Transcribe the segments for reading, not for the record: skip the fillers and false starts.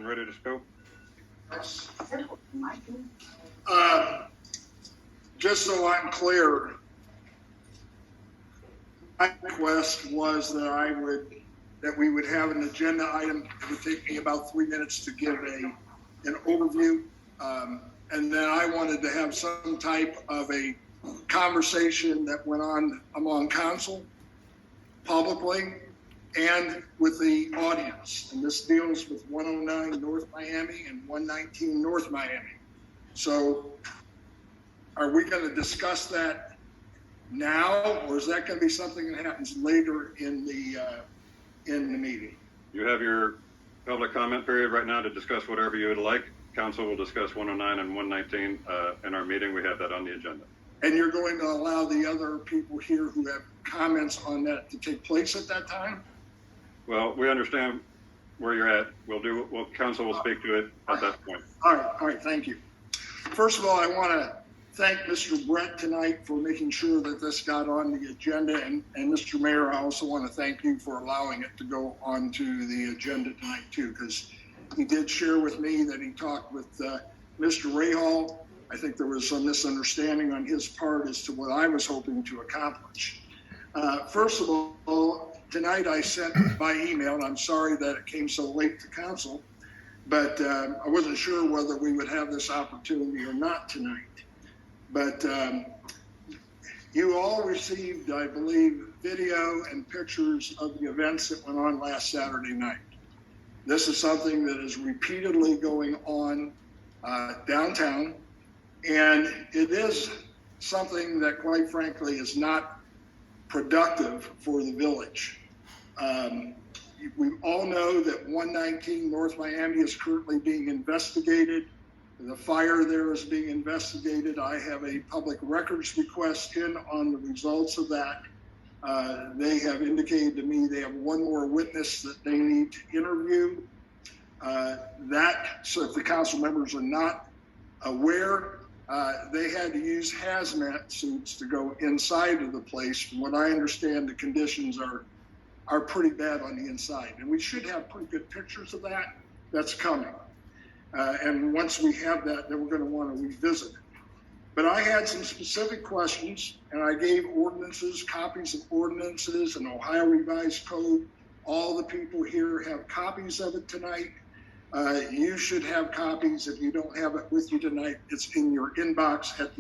Ready to go? Just so I'm clear, my request was that we would have an agenda item. It would take me about 3 minutes to give an overview. And then I wanted to have some type of a conversation that went on among council, publicly, and with the audience. And this deals with 109 North Miami and 119 North Miami. So are we going to discuss that now, or is that going to be something that happens later in the meeting? You have your public comment period right now to discuss whatever you would like. Council will discuss 109 and 119 in our meeting. We have that on the agenda. And you're going to allow the other people here who have comments on that to take place at that time? Well, we understand where you're at. Council will speak to it at that point. All right, thank you. First of all, I want to thank Mr. Brett tonight for making sure that this got on the agenda. And Mr. Mayor, I also want to thank you for allowing it to go onto the agenda tonight too, because he did share with me that he talked with Mr. Rahal. I think there was some misunderstanding on his part as to what I was hoping to accomplish. First of all, tonight I sent by email, and I'm sorry that it came so late to council, but I wasn't sure whether we would have this opportunity or not tonight. But you all received, I believe, video and pictures of the events that went on last Saturday night. This is something that is repeatedly going on downtown, and it is something that, quite frankly, is not productive for the village. We all know that 119 North Miami is currently being investigated. The fire there is being investigated. I have a public records request in on the results of that. They have indicated to me they have one more witness that they need to interview. So if the council members are not aware, they had to use hazmat suits to go inside of the place. From what I understand, the conditions are pretty bad on the inside. And we should have pretty good pictures of that. That's coming. And once we have that, then we're going to want to revisit it. But I had some specific questions, and I gave ordinances, copies of ordinances, and Ohio Revised Code. All the people here have copies of it tonight. You should have copies. If you don't have it with you tonight, it's in your inbox at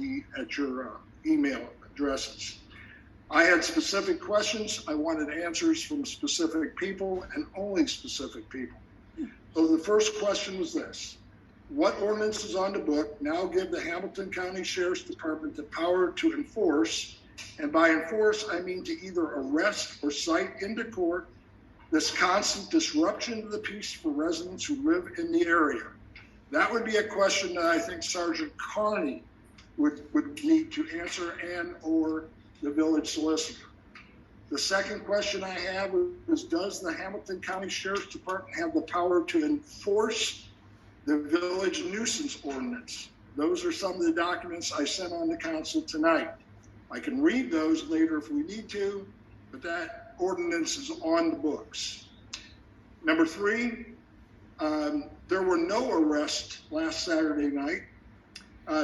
your email addresses. I had specific questions. I wanted answers from specific people and only specific people. So the first question was this: what ordinances on the book now give the Hamilton County Sheriff's Department the power to enforce, and by enforce, I mean to either arrest or cite into court, this constant disruption to the peace for residents who live in the area? That would be a question that I think Sergeant Carney would need to answer, and or the village solicitor. The second question I have is, does the Hamilton County Sheriff's Department have the power to enforce the village nuisance ordinance? Those are some of the documents I sent on to council tonight. I can read those later if we need to, but that ordinance is on the books. Number three, there were no arrests last Saturday night.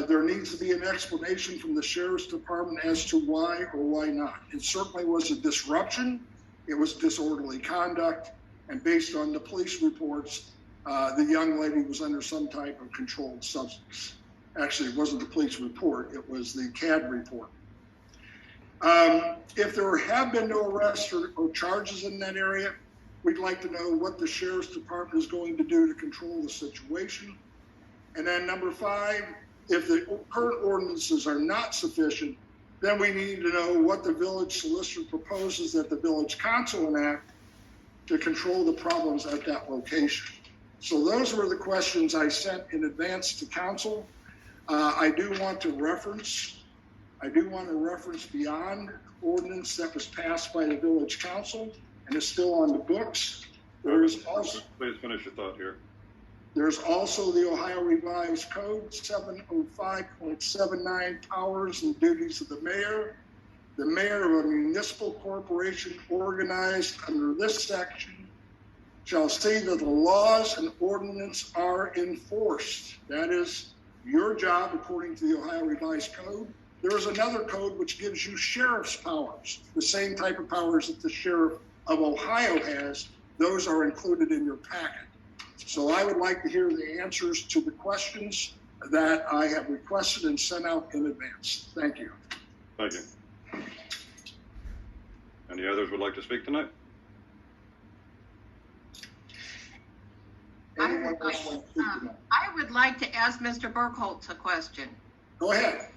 There needs to be an explanation from the Sheriff's Department as to why or why not. It certainly was a disruption. It was disorderly conduct. And based on the police reports, the young lady was under some type of controlled substance. Actually, it wasn't the police report. It was the CAD report. If there have been no arrests or charges in that area, we'd like to know what the Sheriff's Department is going to do to control the situation. And then number five, if the current ordinances are not sufficient, then we need to know what the village solicitor proposes that the village council enact to control the problems at that location. So those were the questions I sent in advance to council. I do want to reference beyond ordinance that was passed by the village council and is still on the books. There is also, please finish your thought here. There's also the Ohio Revised Code 705.79, powers and duties of the mayor. The mayor of a municipal corporation organized under this section shall see that the laws and ordinance are enforced. That is your job according to the Ohio Revised Code. There is another code which gives you sheriff's powers, the same type of powers that the sheriff of Ohio has. Those are included in your packet. So I would like to hear the answers to the questions that I have requested and sent out in advance. Thank you. Thank you. Any others would like to speak tonight? Anyone else want to speak tonight? I would like to ask Mr. Burkholz a question. Go ahead.